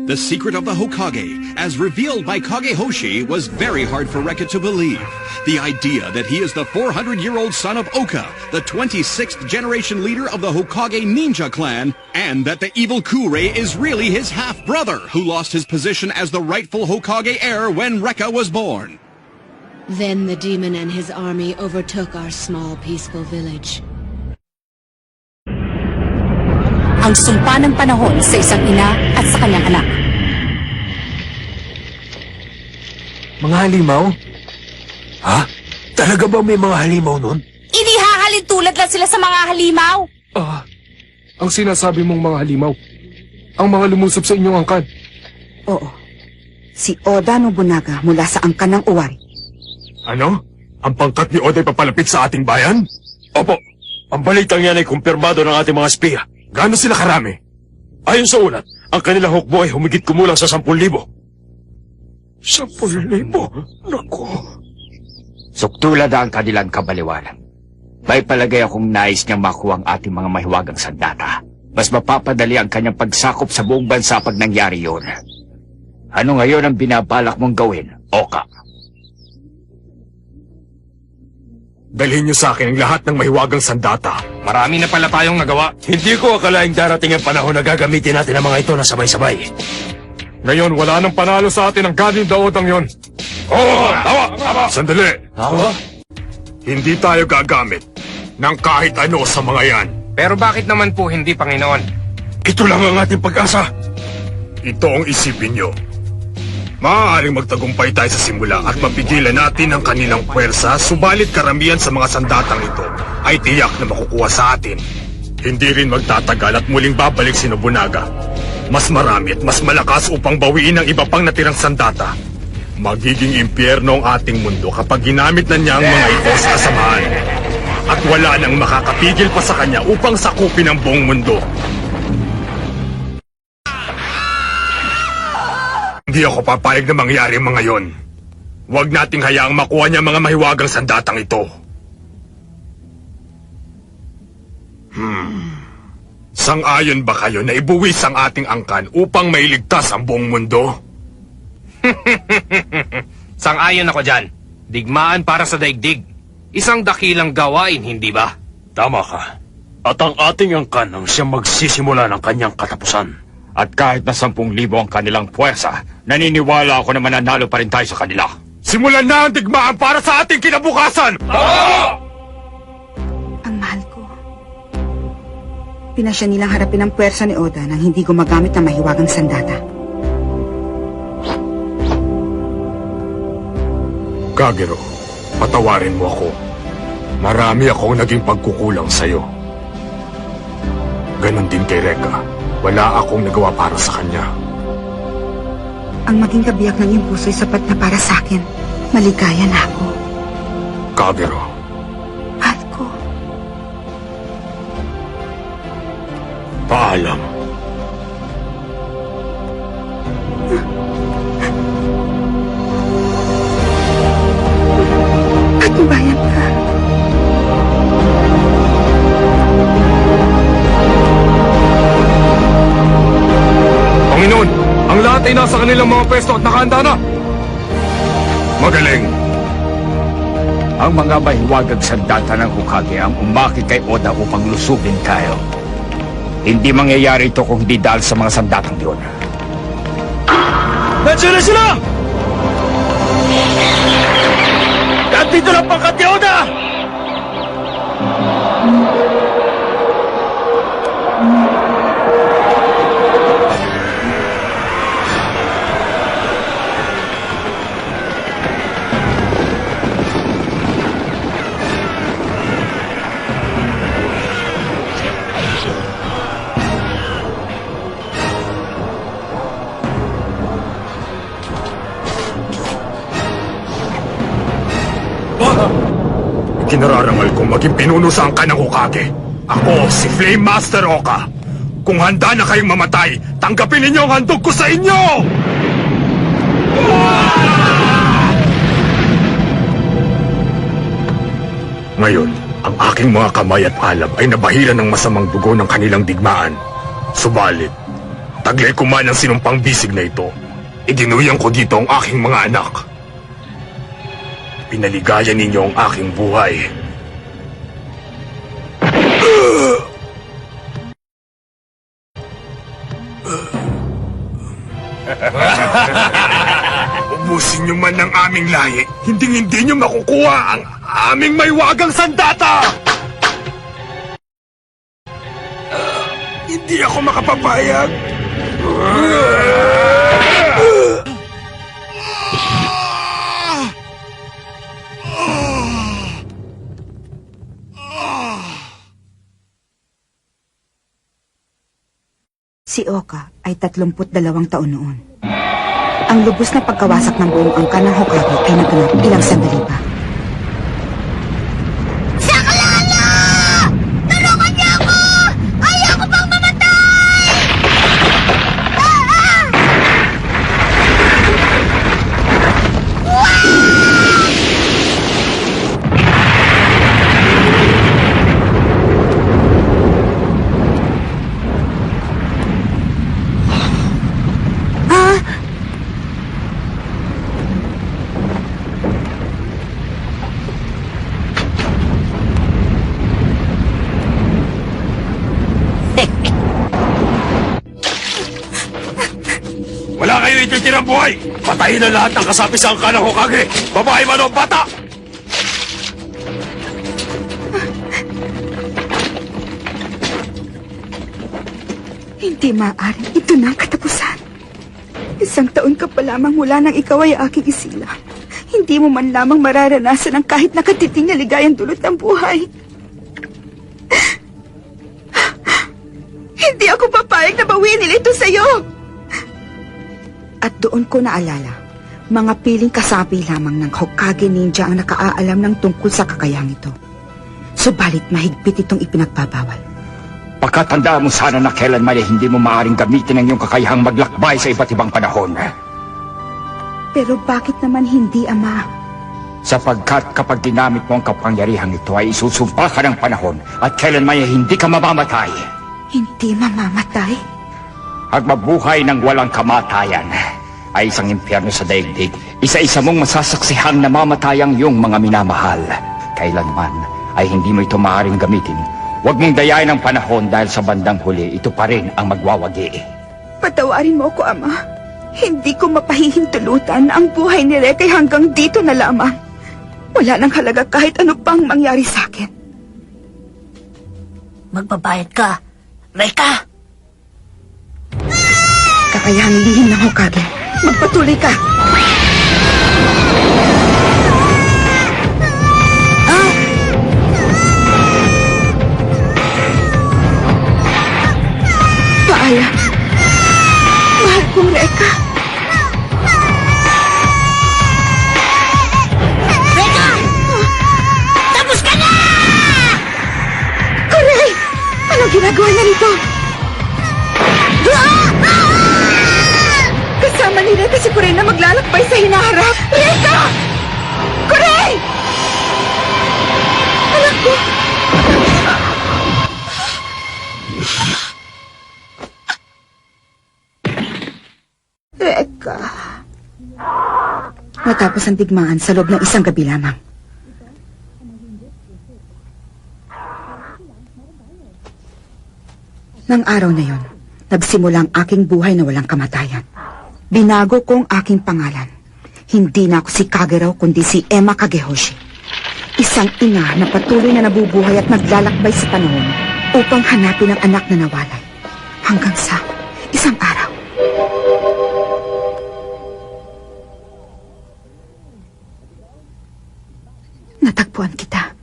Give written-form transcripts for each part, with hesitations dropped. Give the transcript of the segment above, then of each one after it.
The secret of the Hokage, as revealed by Kagehoshi, was very hard for Rekka to believe. The idea that he is the 400-year-old son of Oka, the 26th generation leader of the Hokage ninja clan, and that the evil Kure is really his half-brother, who lost his position as the rightful Hokage heir when Rekka was born. Then the demon and his army overtook our small, peaceful village. Ang sumpa ng panahon sa isang ina at sa kanyang anak. Mga halimaw? Ha? Talaga ba may mga halimaw nun? Inihahalin tulad lang sila sa mga halimaw. Ang sinasabi mong mga halimaw, ang mga lumusob sa inyong angkan. Oo. Si Oda Nobunaga mula sa angkan ng Owari. Ano? Ang pangkat ni Oda ay papalapit sa ating bayan? Opo. Ang balitang yan ay kumpirmado ng ating mga espiya. Gaano sila karami? Ayon sa ulat, ang kanilang hukbo ay humigit kumulang sa 10,000. 10,000? Naku. Suktulad ang kanilang kabaliwanan. May palagay akong nais niyang makuha ang ating mga mahiwagang sandata. Mas mapapadali ang kanyang pagsakop sa buong bansa pag nangyari yun. Ano ngayon ang binabalak mong gawin, Oka? Dalhin niyo sa akin ang lahat ng mahiwagang sandata. Marami na pala tayong nagawa. Hindi ko akalaing darating ang panahon na gagamitin natin ang mga ito na sabay-sabay. Ngayon, wala nang panalo sa atin ang galing daotang yon. Oo, tawa! Sandali! Ako? Hindi tayo gagamit ng kahit ano sa mga yan. Pero bakit naman po hindi, Panginoon? Ito lang ang ating pag-asa. Ito ang isipin niyo. Maaaring magtagumpay tayo sa simula at mapigilan natin ang kanilang puwersa, subalit karamihan sa mga sandatang ito ay tiyak na makukuha sa atin. Hindi rin magtatagal at muling babalik si Nobunaga. Mas marami at mas malakas upang bawiin ang iba pang natirang sandata. Magiging impyerno ang ating mundo kapag ginamit na niya ang mga ito sa kasamaan. At wala nang makakapigil pa sa kanya upang sakupin ang buong mundo. Hindi ako papayag na mangyari mga yon. Huwag nating hayaang makuha niya mga mahiwagang sandatang ito. Sang-ayon ba kayo na ibuwis ang ating angkan upang mailigtas ang buong mundo? Sang-ayon ako dyan. Digmaan para sa daigdig. Isang dakilang gawain, hindi ba? Tama ka. At ang ating angkan ang siyang magsisimula ng kanyang katapusan. At kahit na 10,000 ang kanilang puwersa, naniniwala ako na mananalo pa rin tayo sa kanila. Simulan na ang digmaan para sa ating kinabukasan! Ang mahal ko. Pinasya nilang harapin ang puwersa ni Oda nang hindi gumagamit ng mahiwagang sandata. Kagero, patawarin mo ako. Marami akong naging pagkukulang sa'yo. Ganon din kay Rekka. Wala akong nagawa para sa kanya. Ang maging kabiyak ng iyong puso ay sapat na para sa akin. Maligaya na ako. Kagero. Mahal ko. Paalam. Katibayan ka. Panginoon, ang lahat ay nasa kanilang mga pwesto at nakahanda na. Magaling. Ang mga mahiwagang sandata ng Hokage ang umakit kay Oda upang lusubin tayo. Hindi mangyayari ito kung hindi dahil sa mga sandatang yun. Nandiyan na sila! Nandito lang pangkat ni Oda! Kinararangal kong maging pinunusan ka ng Hokage. Ako, si Flame Master Oka. Kung handa na kayong mamatay, tanggapin ninyo ang handog ko sa inyo! Ngayon, ang aking mga kamay at alab ay nabahira ng masamang dugo ng kanilang digmaan. Subalit, taglay ko man ang sinumpang bisig na ito. Idinuyang ko dito ang aking mga anak. Pinaligaya ninyo ang aking buhay. Ubusin nyo man ang aming lahi, hindi nyo makukuha ang aming maywagang sandata! Hindi ako makapapayag. Si Oka ay 32 taon noon. Ang lubos na pagkawasak ng buong angka ng Hokage ay naganap ilang sandali pa. Wala kayo ititirang buhay! Patayin na lahat ng kasapi sa angka ng Hokage! Babae man o bata! Hindi maaari. Ito na ang katapusan. 1 taon ka pa lamang mula nang ikaw ay aking isilang. Hindi mo man lamang mararanasan ang kahit nakatiting na ligayang dulot ng buhay. Hindi ako papayag na bawiin nila ito sa'yo. At doon ko naalala, mga piling kasapi lamang ng Hokage Ninja ang nakaaalam ng tungkol sa kakayahang ito. Subalit mahigpit itong ipinagbabawal. Pagkatandaan mo sana na kailanman ay hindi mo maaaring gamitin ang iyong kakayahang maglakbay sa iba't ibang panahon. Pero bakit naman hindi, Ama? Sapagkat kapag ginamit mo ang kapangyarihang ito ay isusumpa ka ng panahon at kailanman ay hindi ka mamamatay. Hindi mamamatay? At mabuhay ng walang kamatayan ay isang impyerno sa daigdig. Isa-isa mong masasaksihan na mamatay ang iyong mga minamahal. Kailanman ay hindi mo ito maaaring gamitin. Huwag mong dayain ang panahon dahil sa bandang huli, ito pa rin ang magwawagi. Patawarin mo ako, Ama. Hindi ko mapahihintulutan na ang buhay ni Rekay hanggang dito na lamang. Wala nang halaga kahit ano pang mangyari sa akin. Magbabayad ka. Reka! Kakayahang lihim ng Hokage. Magpatuloy ka. Paalam. Mahal kong Reka. Reka! Tapos ka na! Kuray! Anong ginagawa niya rito? Kasama ni Reka si Kuray na maglalakbay sa hinaharap. Reka! Kuray! Anak ko! Reka. Matapos ang digmaan sa loob ng isang gabi lamang, Nang araw na yon, nagsimula ang aking buhay na walang kamatayan. Binago ko ang aking pangalan. Hindi na ako si Kagero, kundi si Emma Kagehoshi. Isang ina na patuloy na nabubuhay at naglalakbay sa panahon upang hanapin ang anak na nawalay. Hanggang sa isang araw. Natagpuan kita.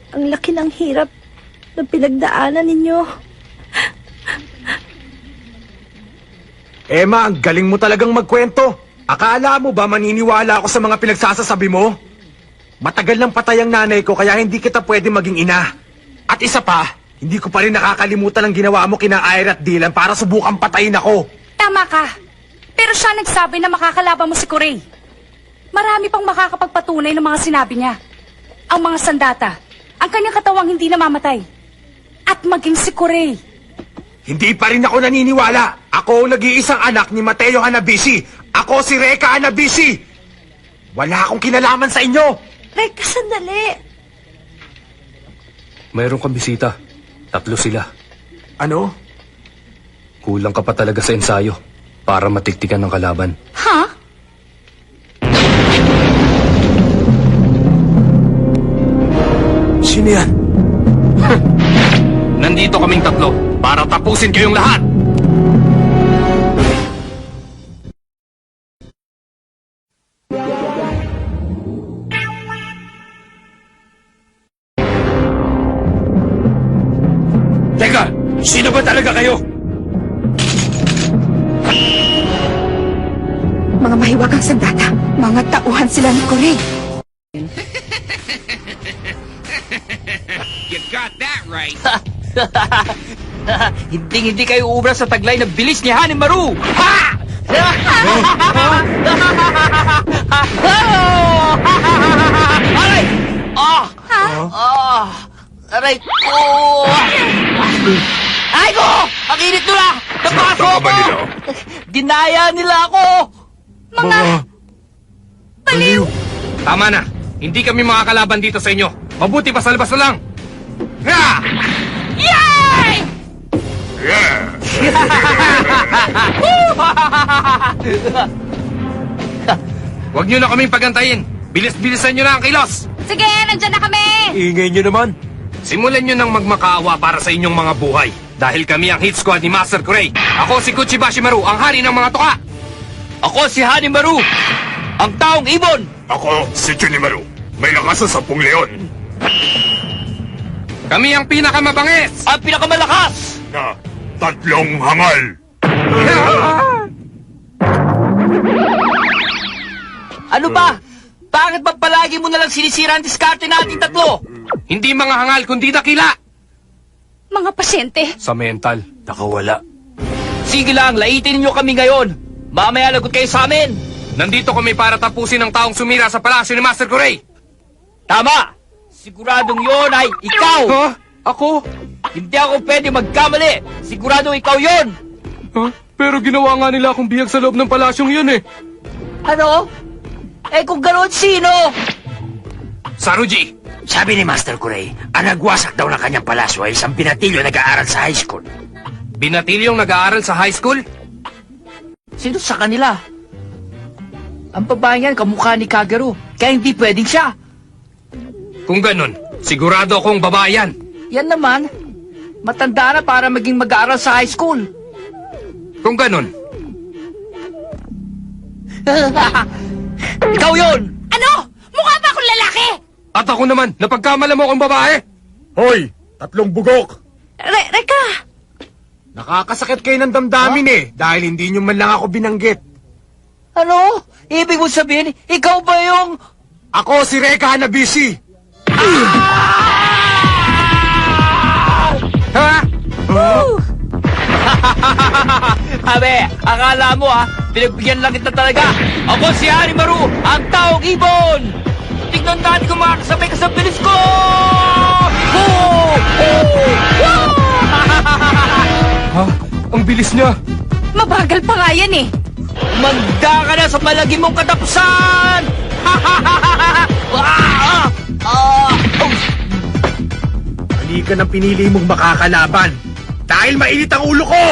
Ang laki ng hirap na pinagdaanan ninyo. Emma, ang galing mo talagang magkwento. Akala mo ba maniniwala ako sa mga pinagsasasabi mo? Matagal nang patay ang nanay ko kaya hindi kita pwede maging ina. At isa pa, hindi ko pa rin nakakalimutan ang ginawa mo kina Ira at Dylan para subukan patayin ako. Tama ka. Pero siya nagsabi na makakalaban mo si Corey. Marami pang makakapagpatunay ng mga sinabi niya. Ang mga sandata, ang kanyang katawang hindi namamatay. At maging si Corey. Hindi pa rin ako naniniwala. Ako ang nag-iisang anak ni Mateo Hanabishi. Ako si Reka Hanabishi. Wala akong kinalaman sa inyo. Reka, sandali. Mayroon kang bisita. 3 sila. Ano? Kulang ka pa talaga sa ensayo para matiktikan ng kalaban. Ha? Sino yan? Nandito kaming 3 para tapusin kayong lahat. Teka, sino ba talaga kayo? Mga mahiwagang sandata, mga tauhan sila ni Corey. You got that right. Hindi kayo ubra sa taglay na bilis ni Hanimaru! Ha! Aray! Aray ko! Ay ko! Ang init nila! Napasok Saan ka ba ako! nila? Dinaya nila ako! Baliw! Tama na. Hindi kami makakalaban dito sa inyo. Mabuti pa sa labas na lang. Ha! Yay! Yeah! Huwag nyo na kaming pagantayin. Bilis-bilisan nyo na ang kilos. Sige, nandyan na kami! Ingay nyo naman. Simulan nyo nang magmakaawa para sa inyong mga buhay. Dahil kami ang hit squad ni Master Corey. Ako si Kuchibashi Maru, ang hari ng mga tuka. Ako si Hanimaru, ang taong ibon! Ako, si Junimaru. May lakas sa 10 leon Kami ang pinakamabangis. Ang pinakamalakas! na 3 hangal. Ano ba? Bakit ba palagi mo nalang sinisira ang diskarte nating 3? Hindi mga hangal, kundi dakila. Mga pasyente. Sa mental. Nakawala. Sige lang, laitin ninyo kami ngayon. Mamaya lagot kayo sa amin. Nandito kami para tapusin ang taong sumira sa palasyo ni Master Corey. Tama! Siguradong yon ay ikaw! Ha? Ako? Hindi ako pwede magkamali! Siguradong ikaw yon! Ha? Pero ginawa nga nila akong bihag sa loob ng palasyong yun eh. Ano? Eh kung gano'n, sino? Saruji, Sabi ni Master Corey, ang nagwasak daw ng kanyang palasyo ay isang binatilyo nag-aaral sa high school. binatilyong nag-aaral sa high school? Sino sa kanila? Ang babae yan, kamukha ni Kagero. Kaya hindi pwedeng siya. Kung ganun, sigurado akong babae yan. Yan naman, matanda na para maging mag-aaral sa high school. Kung ganun, Ikaw yon! Ano? Mukha ba akong lalaki? at ako naman, napagkamala mo akong babae. Hoy, 3 bugok. Reka! Nakakasakit kayo ng damdamin dahil hindi nyo man lang ako binanggit. Ano? Ibig mo sabihin, ikaw ba yung... Ako si Reka Hanabishi. Ha? Abe, akala mo pinagbigyan lang kita talaga. Ako si Hanimaru, ang taong ibon! Tignan natin kung makakasabay ka sa bilis ko! Hoo! Ha? Ang bilis niya. Mabagal pa nga yan eh. Magda ka na sa malagi mong katapusan! Mali ka ng pinili mong makakalaban. Dahil mainit ang ulo ko!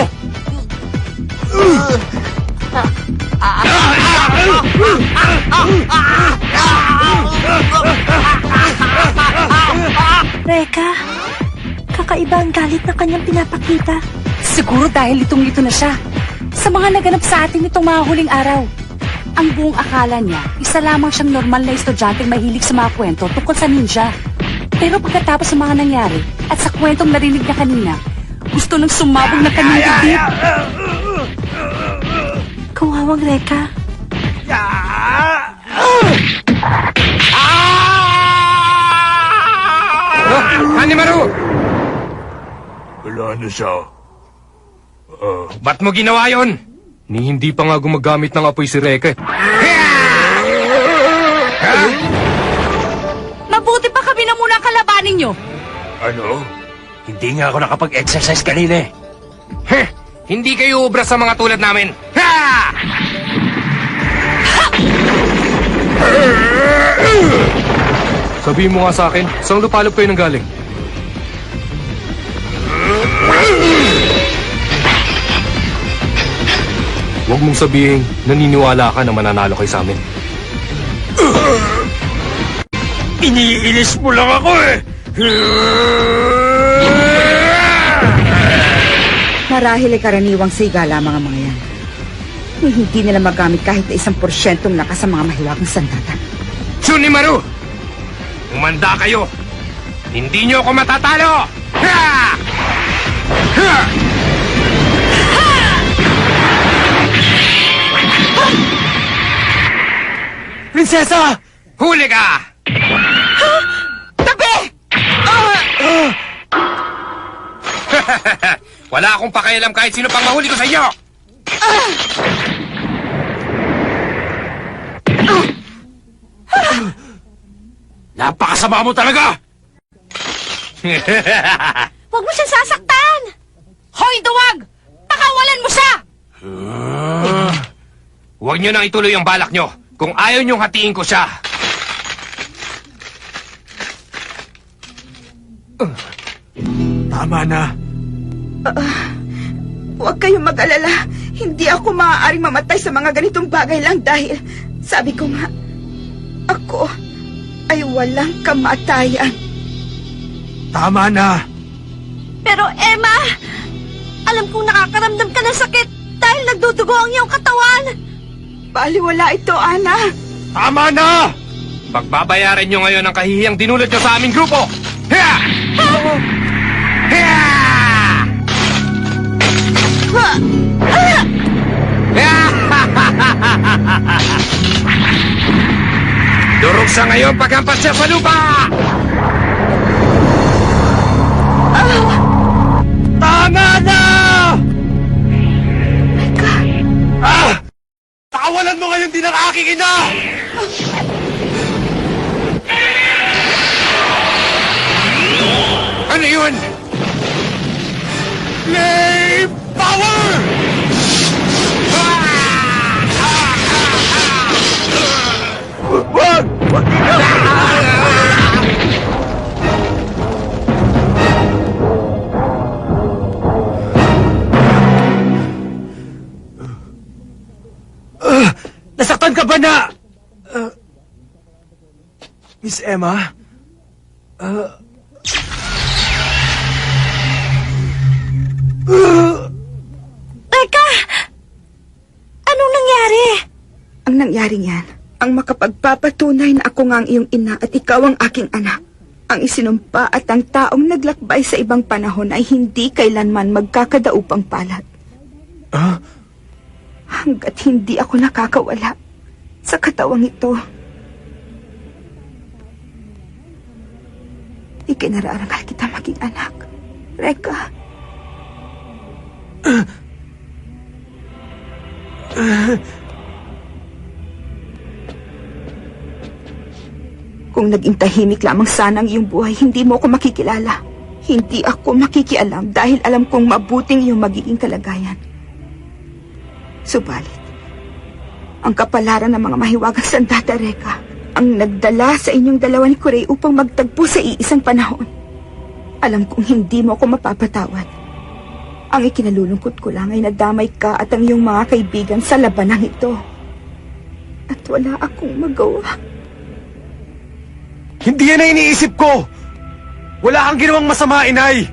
Reka, kakaiba ang galit na kanyang pinapakita. Siguro dahil litong-lito na siya. Sa mga naganap sa atin itong mga huling araw. Ang buong akala niya, isa lamang siyang normal na estudyanteng mahilig sa mga kwento tungkol sa ninja. Pero pagkatapos ng mga nangyari at sa kwentong narinig niya kanina, gusto nang sumabog na kanyang dibdib. Kawawang Reka. Hanimaru! Wala na siya. Ba't mo ginawa yon? Ni hindi pa nga gumagamit ng apoy si Reke. Mabuti pa kami na muna ang kalabanin niyo. Ano? Hindi nga ako nakapag-exercise kanina eh. Heh! Hindi kayo ubra sa mga tulad namin. Ha! Sabihin mo nga sa akin, saan lupalop kayo nang galing? Huwag mong sabihin, naniniwala ka na mananalo kayo sa amin. Iniinis mo lang ako eh! Marahil ay karaniwang siga lamang ang mga yan. Hindi nila magamit kahit na 1% lakas sa mga mahiwagang sandata. Shunimaru! Umanda kayo! Hindi nyo ako matatalo! Ha! Ha! Prinsesa! Huli ka! Tabi! Wala akong pakialam kahit sino pang mahuli ko sa inyo! Napakasama mo talaga! Huwag mo siyang sasaktan! Hoy, duwag! Pakawalan mo siya! Huwag nyo nang ituloy ang balak nyo kung ayaw nyong hatiin ko siya. Tama na. Huwag kayong mag-alala. Hindi ako maaaring mamatay sa mga ganitong bagay lang dahil, sabi ko nga, ako ay walang kamatayan. Tama na. Pero Emma, alam kong nakakaramdam ka ng sakit dahil nagdudugo ang iyong katawan. Baliwala ito, Ana. Tama na! Pagbabayaran nyo ngayon ang kahihiyang dinulot nyo sa aming grupo! Hiya! Hiya! Durog sa ngayon paghampas siya sa lupa! Tama na! Tawalan mo ngayon din ang aking ina! Ano yun? Flame power! Wag! Wag! Nasaktan ka ba na? Miss Emma? Reka! Anong nangyari? Ang nangyari yan, ang makapagpapatunay na ako nga ang iyong ina at ikaw ang aking anak. Ang isinumpa at ang taong naglakbay sa ibang panahon ay hindi kailanman magkakadaupang palad. Hanggat hindi ako nakakawala sa katawang ito, ikinaraarangal kita maging anak. Reka. Kung naging tahimik lamang sana ang iyong buhay, hindi mo ako makikilala. Hindi ako makikialam dahil alam kong mabuting iyong magiging kalagayan. Subalit, ang kapalaran ng mga mahiwagang sandata, Reka, ang nagdala sa inyong dalawa ni Kuray upang magtagpo sa iisang panahon. Alam kong hindi mo ako mapapatawad. Ang ikinalulungkot ko lang ay nadamay ka at ang iyong mga kaibigan sa labanang ito. At wala akong magawa. Hindi yan ang iniisip ko! Wala kang ginawang masama, inay!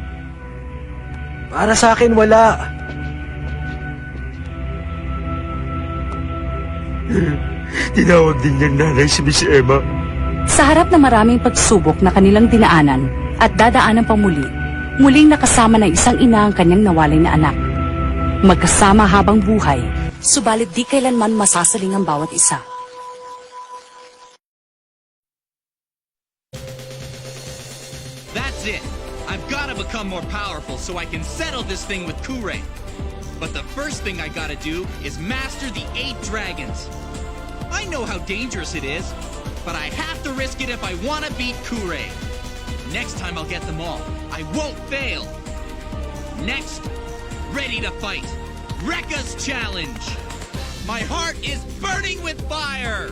Para sa akin, wala. Tinawag din niyang nanay si Miss Emma. Sa harap ng maraming pagsubok na kanilang dinaanan at dadaanan pang muli, muling nakasama ng isang ina ang kanyang nawalay na anak. Magkasama habang buhay, subalit di kailanman masasaling ang bawat isa. That's it. I've got to become more powerful so I can settle this thing with Kure. But the first thing I gotta do is master the 8 dragons. I know how dangerous it is, but I have to risk it if I want to beat Kure. Next time I'll get them all. I won't fail. Next, ready to fight. Rekka's challenge. My heart is burning with fire.